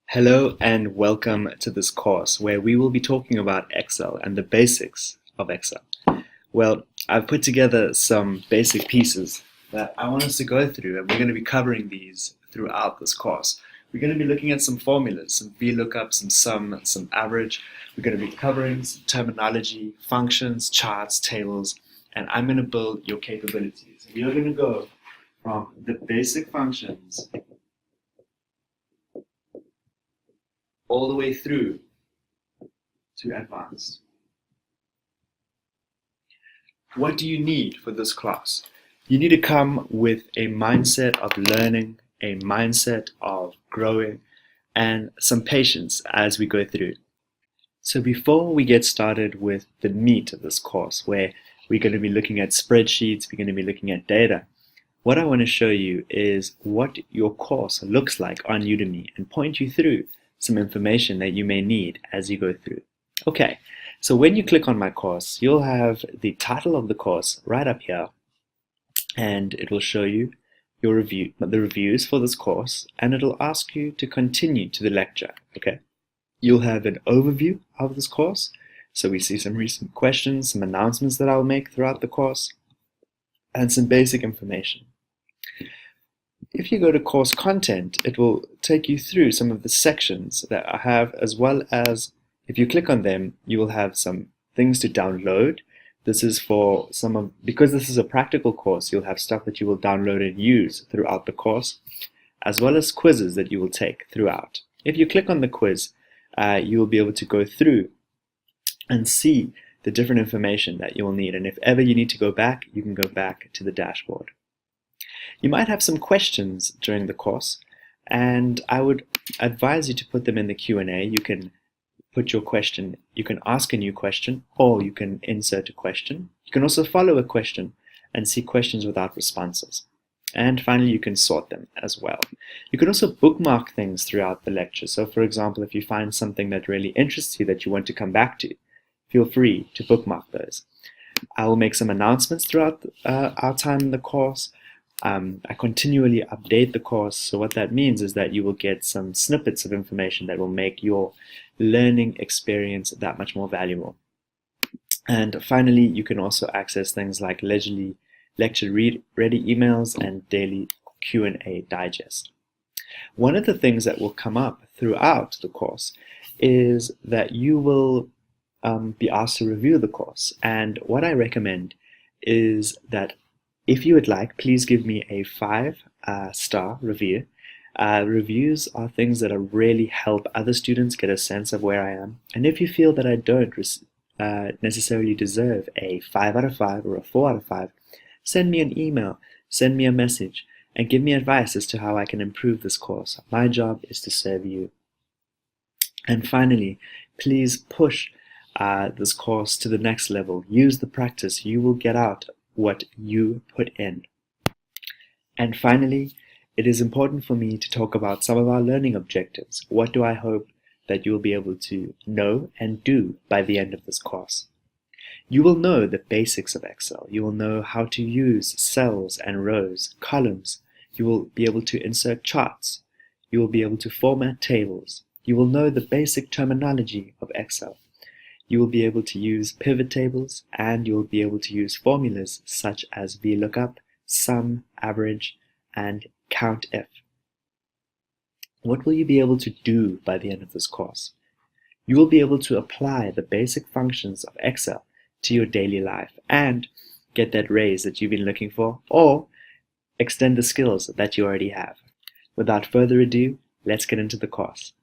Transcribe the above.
Hello and welcome to this course where we will be talking about Excel and the basics of Excel. Well, I've put together some basic pieces that I want us to go through, and we're going to be covering these throughout this course. We're going to be looking at some formulas, some VLOOKUP, some sum, some average. We're going to be covering some terminology, functions, charts, tables, and I'm going to build your capabilities. You're going to go from the basic functions all the way through to advanced. What do you need for this class? You need to come with a mindset of learning, a mindset of growing, and some patience as we go through. So before we get started with the meat of this course, where we're going to be looking at spreadsheets, we're going to be looking at data, what I want to show you is what your course looks like on Udemy and point you through some information that you may need as you go through. Okay, so when you click on my course, you'll have the title of the course right up here, and it will show you the reviews for this course, and it'll ask you to continue to the lecture. Okay, you'll have an overview of this course, so we see some recent questions, some announcements that I'll make throughout the course, and some basic information. If you go to course content, it will take you through some of the sections that I have, as well as if you click on them, you will have some things to download. This is for because this is a practical course, you'll have stuff that you will download and use throughout the course, as well as quizzes that you will take throughout. If you click on the quiz, you will be able to go through and see the different information that you will need. And if ever you need to go back, you can go back to the dashboard. You might have some questions during the course, and I would advise you to put them in the Q&A. You can put your question, you can ask a new question, or you can insert a question. You can also follow a question and see questions without responses. And finally, you can sort them as well. You can also bookmark things throughout the lecture. So for example, if you find something that really interests you that you want to come back to, feel free to bookmark those. I will make some announcements throughout our time in the course. I continually update the course, so what that means is that you will get some snippets of information that will make your learning experience that much more valuable. And finally, you can also access things like lecture ready emails and daily Q&A digest. One of the things that will come up throughout the course is that you will be asked to review the course, and what I recommend is that if you would like, please give me a 5-star review. Reviews are things that really help other students get a sense of where I am. And if you feel that I don't necessarily deserve a 5 out of 5 or a 4 out of 5, send me an email, send me a message, and give me advice as to how I can improve this course. My job is to serve you. And finally, please push this course to the next level. Use the practice. You will get out what you put in. And finally, it is important for me to talk about some of our learning objectives. What do I hope that you will be able to know and do by the end of this course? You will know the basics of Excel. You will know how to use cells and rows, columns. You will be able to insert charts. You will be able to format tables. You will know the basic terminology of Excel. You will be able to use pivot tables, and you will be able to use formulas such as VLOOKUP, sum, average, and COUNTIF. What will you be able to do by the end of this course? You will be able to apply the basic functions of Excel to your daily life and get that raise that you've been looking for, or extend the skills that you already have. Without further ado, let's get into the course.